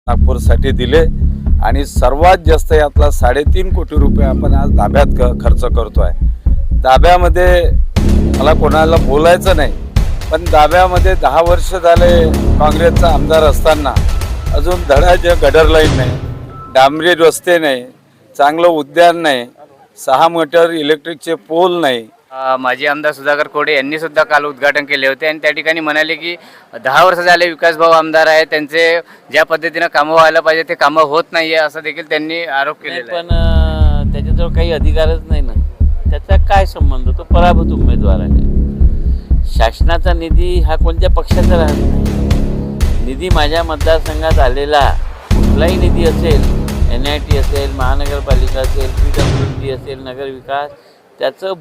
नागपूरसाठी दिले आणि सर्वात जास्त यातला 3.5 कोटी रुपये आपण आज दाब्यात खर्च करतोय। दाब्यामध्ये मला कोणाला बोलायचं नाही, पण दाब्यामध्ये 10 वर्ष झाले काँग्रेसचा आमदार असताना अजून धडाचे गटर लाईन नाही, डांबरी रस्ते नाही, चांगलं उद्यान नाही, 6 मीटर इलेक्ट्रिकचे पोल नाही। माजी आमदार सुधाकर कोडे यांनी सुद्धा काल उद्घाटन केले होते आणि त्या ठिकाणी म्हणाले की 10 वर्ष झाले विकास भाऊ आमदार आहे, त्यांचे ज्या पद्धतीने कामं व्हायला पाहिजे ते कामं होत नाहीये असं देखील त्यांनी आरोप केलेला आहे। पण त्याच्याजवळ काही अधिकारच नाही ना, त्याचा काय संबंध? तो पराभूत उमेदवार आहे। शासनाचा निधी हा कोणत्या पक्षाचा राहत नाही। निधी माझ्या मतदारसंघात आलेला कुठलाही निधी असेल, NIT असेल, महानगरपालिका असेल, PWD असेल, नगर विकास, त्याचं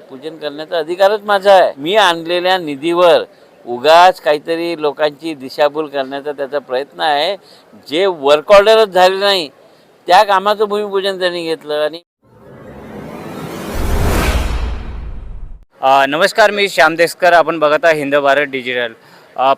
पूजन करण्याचा अधिकारच माझा आहे। मी आणलेल्या निधीवर उगाच काहीतरी लोकांची दिशाभूल करण्याचा त्याचा प्रयत्न आहे। जे वर्क ऑर्डरच झाले नाही त्या कामाचं भूमिपूजन त्यांनी घेतलं। आणि नमस्कार, मी श्याम देशकर, आपण बघत आहे हिंद भारत डिजिटल।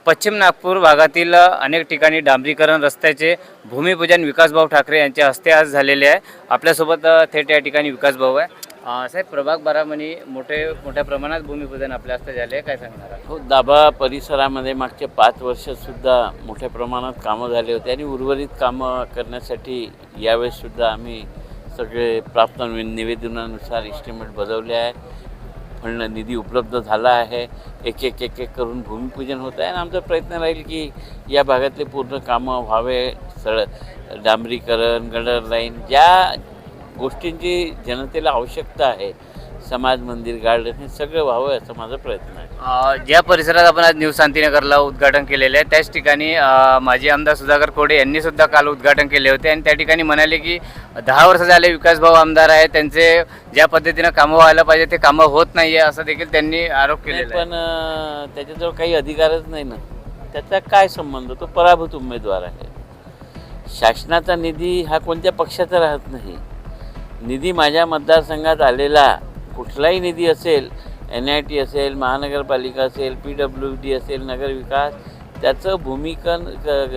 पश्चिम नागपूर भागातील अनेक ठिकाणी डांबरीकरण रस्त्याचे भूमिपूजन विकासभाऊ ठाकरे यांच्या हस्ते आज झालेले आहे। आपल्यासोबत थेट या ठिकाणी विकासभाऊ आहे। साहेब, प्रभाग 12 मध्ये मोठ्या प्रमाणात भूमिपूजन आपल्या हस्ते झाले, काय सांगणार? हो, दाभा परिसरामध्ये मागच्या 5 वर्षातसुद्धा मोठ्या प्रमाणात कामं झाले होते आणि उर्वरित कामं करण्यासाठी यावेळेससुद्धा आम्ही सगळे प्राप्त निवेदनानुसार इस्टिमेट बनवले आहे। फंड निधी उपलब्ध झाला आहे, एक एक करून भूमिपूजन होत आहे आणि आमचा प्रयत्न राहील की या भागातले पूर्ण कामं व्हावे। डांबरीकरण, गटर लाईन, ज्या गोष्टींची जनतेला आवश्यकता आहे, समाज मंदिर, गार्डन, हे सगळं व्हावं असं माझा प्रयत्न आहे। ज्या परिसरात आपण आज न्यू शांतीनगरला उद्घाटन केलेलं आहे त्याच ठिकाणी माजी आमदार सुधाकर कोडे यांनी सुद्धा काल उद्घाटन केले होते आणि त्या ठिकाणी म्हणाले की 10 वर्ष झाले विकास भाऊ आमदार आहे, त्यांचे ज्या पद्धतीने कामं व्हायला पाहिजे ते कामं होत नाहीये असं देखील त्यांनी आरोप केलेला आहे। पण त्याच्याजवळ काही अधिकारच नाही ना, त्याचा काय संबंध? तो पराभूत उमेदवार आहे। शासनाचा निधी हा कोणत्या पक्षाचा राहत नाही। निधी माझ्या मतदारसंघात आलेला कुठलाही निधी असेल, NIT असेल, महानगरपालिका असेल, PWD असेल, नगर विकास, त्याचं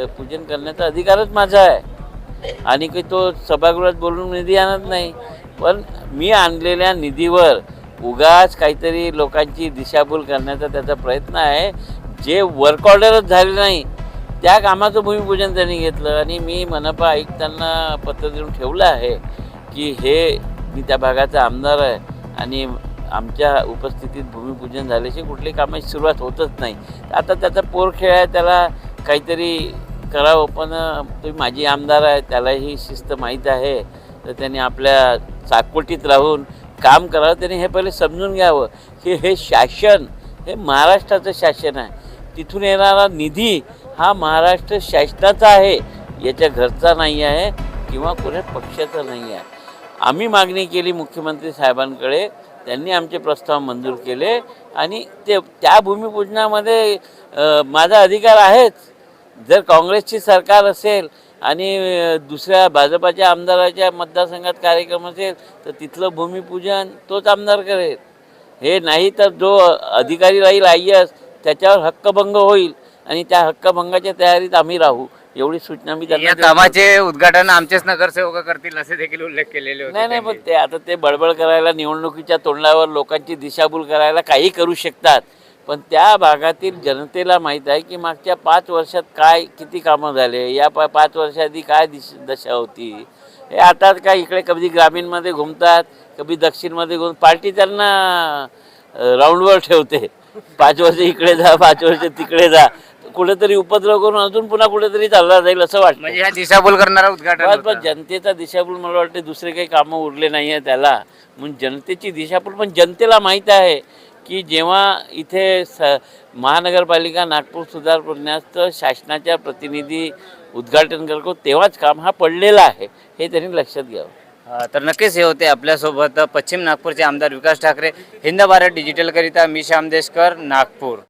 पूजन करण्याचा अधिकारच माझा आहे। आणि की तो सभागृहात बोलून निधी आणत नाही, पण मी आणलेल्या निधीवर उगाच काहीतरी लोकांची दिशाभूल करण्याचा त्याचा प्रयत्न आहे। जे वर्क ऑर्डरच झाले नाही त्या कामाचं भूमिपूजन त्यांनी घेतलं आणि मी मनपा आयुक्तांना पत्र देऊन ठेवलं आहे की हे मी त्या भागाचा आमदार आहे आणि आमच्या उपस्थितीत भूमिपूजन झाल्याशी कुठली कामाची सुरुवात होतच नाही। आता त्याचा पोरखेळ आहे, त्याला काहीतरी करावं, पण तुम्ही माझी आमदार आहे, त्यालाही शिस्त माहीत आहे, तर त्यांनी आपल्या चाकोटीत राहून काम करावं। त्यांनी हे पहिले समजून घ्यावं की हे शासन हे महाराष्ट्राचं शासन आहे, तिथून येणारा निधी हा महाराष्ट्र शासनाचा आहे, याच्या घरचा नाही आहे किंवा कोणत्या पक्षाचा नाही आहे। आम्ही मागणी केली मुख्यमंत्री साहेबांकडे, त्यांनी आमचे प्रस्ताव मंजूर केले आणि त्या भूमिपूजनामध्ये माझा अधिकार आहेच। जर काँग्रेसची सरकार असेल आणि दुसऱ्या भाजपाच्या आमदाराच्या मतदारसंघात कार्यक्रम असेल तर तिथलं भूमिपूजन तोच आमदार करेल। हे नाही तर जो अधिकारी राहील IAS त्याच्यावर हक्कभंग होईल आणि त्या हक्कभंगाच्या तयारीत आम्ही राहू, एवढी सूचना मी त्यांना या कामाचे उद्घाटन आमचेच नगरसेवक करतील असे देखील उल्लेख केलेले होते। नाही, पण ते आता ते बडबड करायला, निवडणुकीच्या तोंडावर लोकांची दिशाभूल करायला काही करू शकतात, पण त्या भागातील जनतेला माहीत आहे की मागच्या 5 वर्षात किती कामं झाले, या 5 वर्षाआधी काय दशा होती। हे आता काय इकडे कधी ग्रामीणमध्ये घुमतात, कधी दक्षिणमध्ये पार्टी त्यांना राऊंडवर ठेवते, 5 वर्ष इकडे जा, 5 वर्ष तिकडे जा, कुठेतरी उपद्रव करून अजून पुन्हा कुठेतरी चालला जाईल असं वाटतं। म्हणजे ह्या दिशाभूल करणारा उद्घाटन पण जनतेचा दिशाभूल मला वाटते दुसरे काही कामं उरले नाही आहे त्याला, म्हणून जनतेची दिशाभूल। पण जनतेला माहीत आहे की जेव्हा इथे महानगरपालिका नागपूर सुधार करण्याचं शासनाच्या प्रतिनिधी उद्घाटन करतो तेव्हाच काम हा पडलेला आहे, हे त्यांनी लक्षात घ्यावं। तर नक्कीच हे होते आपल्यासोबत पश्चिम नागपूरचे आमदार विकास ठाकरे। हिंद भारत डिजिटल करिता मी श्याम देशकर, नागपूर।